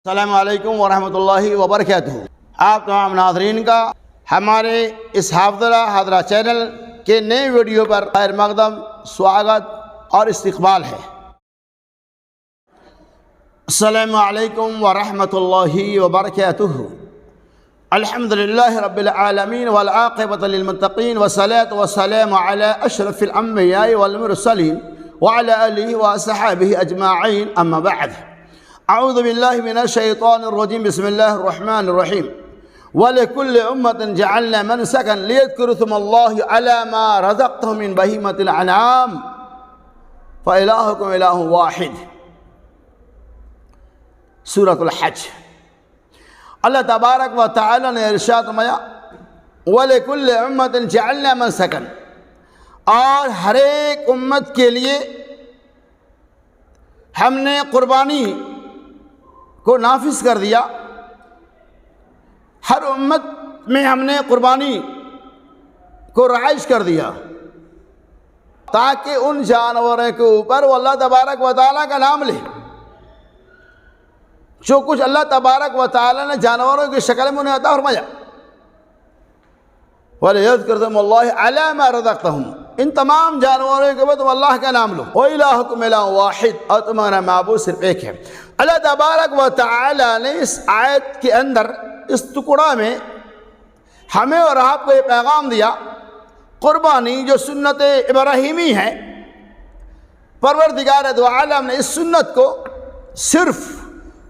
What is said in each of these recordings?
السلام علیکم ورحمۃ اللہ وبرکاتہ۔ آپ تمام ناظرین کا ہمارے اس حاضرہ چینل کے نئے ویڈیو پر خیر مقدم سواگت اور استقبال ہے۔ السلام علیکم ورحمۃ اللہ وبرکاتہ۔ الحمدللہ رب العالمین والعاقبۃ للمتقین والصلاۃ والسلام علی اشرف الانبیاء والمرسلین وعلی آلہ وصحبہ اجمعین، اما بعد۔ اعوذ باللہ من الشیطان الرجیم، بسم اللہ الرحمن الرحیم۔ وَلِكُلِّ أُمَّةٍ جَعَلْنَا مَنْسَكًا لِيَذْكُرُوا اسْمَ اللَّهِ عَلَى مَا رَزَقَهُم مِّن بَهِيمَةِ الْأَنْعَامِ فَإِلَٰهُكُمْ إِلَٰهٌ وَاحِدٌ۔ سورۃ الحج۔ اللہ تبارک و تعالی نے ارشاد فرمایا وَلِكُلِّ أُمَّةٍ جَعَلْنَا مَنْسَكًا، اور ہر ایک امت کے لیے ہم نے قربانی کو نافذ کر دیا۔ ہر امت میں ہم نے قربانی کو رائج کر دیا تاکہ ان جانوروں کے اوپر وہ اللہ تبارک و تعالیٰ کا نام لے۔ جو کچھ اللہ تبارک و تعالیٰ نے جانوروں کی شکل میں انہیں عطا فرمایا، وَلِيَذْكُرُوا اسْمَ اللَّهِ عَلَى مَا رَزَقَهُم، ان تمام جانوروں کے بعد تم اللہ کا نام لو۔ وَإِلَٰهُكُمْ إِلَٰهٌ وَاحِدٌ، اور تمہارا معبود صرف ایک ہے۔ اللہ تبارک و تعالیٰ نے اس آیت کے اندر، اس ٹکڑا میں ہمیں اور آپ کو یہ پیغام دیا، قربانی جو سنت ابراہیمی ہے، پروردگار دو عالم نے اس سنت کو صرف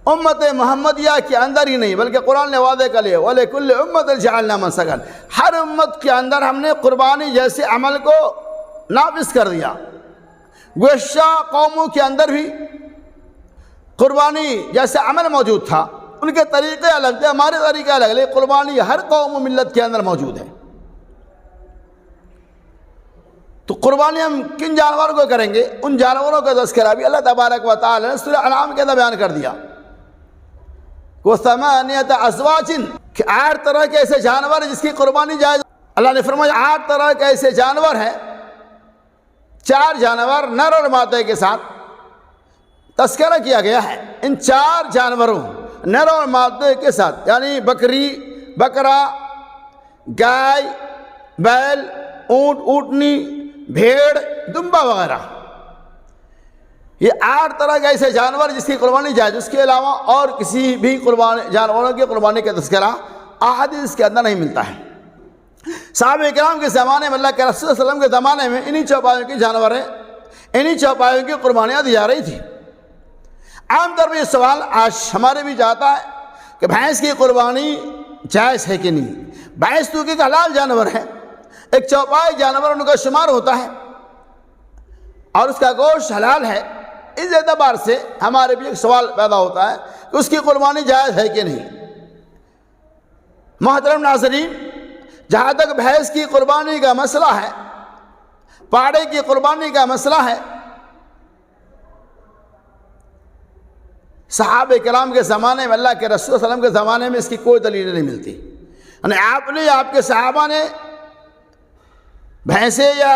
امت محمدیہ کے اندر ہی نہیں بلکہ قرآن نے وعدے کر لیا وَلِكُلِّ أُمَّةٍ جَعَلْنَا مَنْسَكًا، ہر امت کے اندر ہم نے قربانی جیسے عمل کو نافذ کر دیا۔ گزشتہ قوموں کے اندر بھی قربانی جیسے عمل موجود تھا، ان کے طریقے الگ تھے، ہمارے طریقے الگ، لیکن قربانی ہر قوم و ملت کے اندر موجود ہے۔ تو قربانی ہم کن جانوروں کو کریں گے؟ ان جانوروں کا تذکرہ بھی اللہ تبارک و تعالی نے سورہ انعام کے اندر بیان کر دیا۔ وَثَمَانِيَةَ أَزْوَاجٍ، کہ 8 طرح کے ایسے جانور ہیں جس کی قربانی جائز۔ اللہ نے فرمایا 8 طرح کے ایسے جانور ہیں، 4 جانور نر اور مادے کے ساتھ تذکرہ کیا گیا ہے۔ ان 4 جانوروں نر اور مادے کے ساتھ، یعنی بکری، بکرا، گائے، بیل، اونٹ، اونٹنی، بھیڑ، دمبا وغیرہ، یہ 8 طرح کے ایسے جانور جس کی قربانی جائز۔ اس کے علاوہ اور کسی بھی جانوروں کی قربانی کا تذکرہ احادیث کے اندر نہیں ملتا ہے۔ صحابہ کرام کے زمانے میں، اللہ کے رسول صلی اللہ علیہ وسلم کے زمانے میں انہی چوپایوں کی جانوریں، انہی چوپایوں کی قربانیاں دی جا رہی تھی۔ عام طور پر یہ سوال آج ہمارے بھی جاتا ہے کہ بھینس کی قربانی جائز ہے کہ نہیں؟ بھینس تو ایک حلال جانور ہے، ایک چوپائی جانور ان کا شمار ہوتا ہے اور اس کا گوشت حلال ہے۔ اس اعتبار سے ہمارے بھی ایک سوال پیدا ہوتا ہے کہ اس کی قربانی جائز ہے کہ نہیں۔ محترم ناظرین، جہاں تک بھینس کی قربانی کا مسئلہ ہے، پاڑے کی قربانی کا مسئلہ ہے، صحابہ کرام کے زمانے میں، اللہ کے رسول صلی اللہ علیہ وسلم کے زمانے میں اس کی کوئی دلیل نہیں ملتی۔ یعنی آپ نے، آپ کے صحابہ نے بھینسیں یا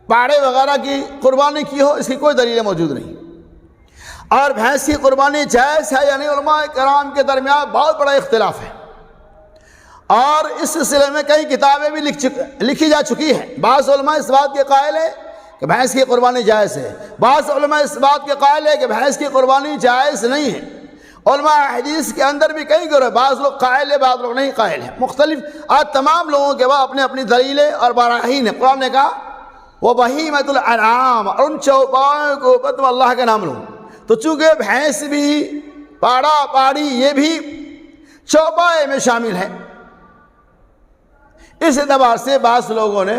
پاڑے وغیرہ کی قربانی کی ہو، اس کی کوئی دلیل موجود نہیں۔ اور بھینس کی قربانی جائز ہے یعنی علماء کرام کے درمیان بہت بڑا اختلاف ہے، اور اس سلسلے میں کئی کتابیں بھی لکھی جا چکی ہیں۔ بعض علماء اس بات کے قائل ہیں کہ بھینس کی قربانی جائز ہے، بعض علماء اس بات کے قائل ہے کہ بھینس کی قربانی جائز نہیں ہے۔ علماء حدیث کے اندر بھی کئی گروہ، بعض لوگ قائل ہیں، بعض لوگ نہیں قائل ہیں، مختلف۔ آج تمام لوگوں کے بعد اپنی اپنی دلیلیں اور براہین ہیں۔ قرآن نے کہا وَبَهِيمَةُ الْأَنْعَامِ، اور ان چوپایوں کو اوپر تم اللہ کا نام لو۔ تو چونکہ بھینس بھی، پاڑا، پاڑی، یہ بھی چوپائے میں شامل ہے، اس اعتبار سے بعض لوگوں نے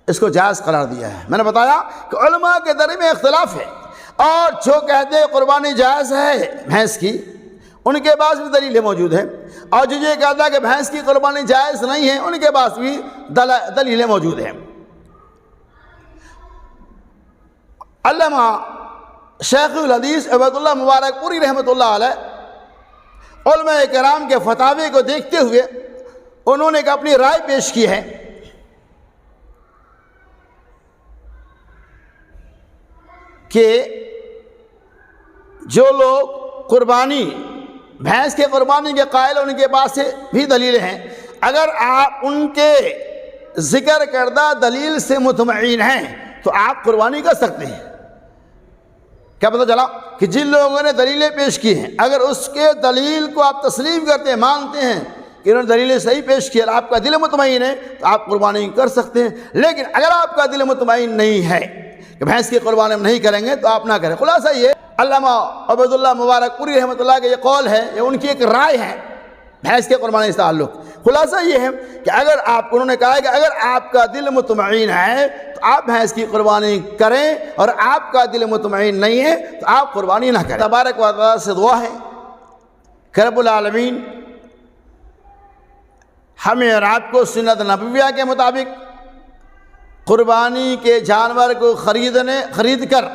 اس کو جائز قرار دیا ہے۔ میں نے بتایا کہ علماء کے درمیان اختلاف ہے، اور جو کہتے ہیں قربانی جائز ہے بھینس کی، ان کے پاس بھی دلیلیں موجود ہیں، اور جو یہ کہتا ہے کہ بھینس کی قربانی جائز نہیں ہے، ان کے پاس بھی دلیلیں موجود ہیں۔ علامہ شیخ الحدیث عبید اللہ مبارک پوری رحمۃ اللہ علیہ علماء کرام کے فتاوی کو دیکھتے ہوئے انہوں نے اپنی رائے پیش کی ہے کہ جو لوگ قربانی بھینس کے قربانی کے قائل ان کے پاس سے بھی دلیلیں ہیں، اگر آپ ان کے ذکر کردہ دلیل سے مطمئن ہیں تو آپ قربانی کر سکتے ہیں۔ کیا پتہ چلا کہ جن لوگوں نے دلیلیں پیش کی ہیں، اگر اس کے دلیل کو آپ تسلیم کرتے ہیں، مانتے ہیں کہ انہوں نے دلیلیں صحیح پیش کی اور آپ کا دل مطمئن ہے تو آپ قربانی کر سکتے ہیں۔ لیکن اگر آپ کا دل مطمئن نہیں ہے کہ بھینس کی قربانی ہم نہیں کریں گے تو آپ نہ کریں۔ خلاصہ یہ علامہ عبید اللہ مبارک پوری رحمۃ اللہ کا یہ قول ہے، یہ ان کی ایک رائے ہے بھینس کے قربانی سے تعلق۔ خلاصہ یہ ہے کہ اگر انہوں نے کہا ہے کہ اگر آپ کا دل مطمئن ہے تو آپ بھینس کی قربانی کریں، اور آپ کا دل مطمئن نہیں ہے تو آپ قربانی نہ کریں۔ تبارک و تعالیٰ سے دعا ہے کہ رب العالمین ہمیں اور آپ کو سنت نبویہ کے مطابق قربانی کے جانور کو خرید کر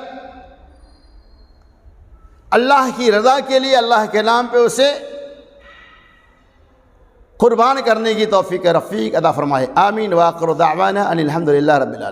اللہ کی رضا کے لیے اللہ کے نام پہ اسے قربان کرنے کی توفیق رفیق عطا فرمائے۔ آمین۔ وآخر دعوانا ان الحمد للہ رب العالمین۔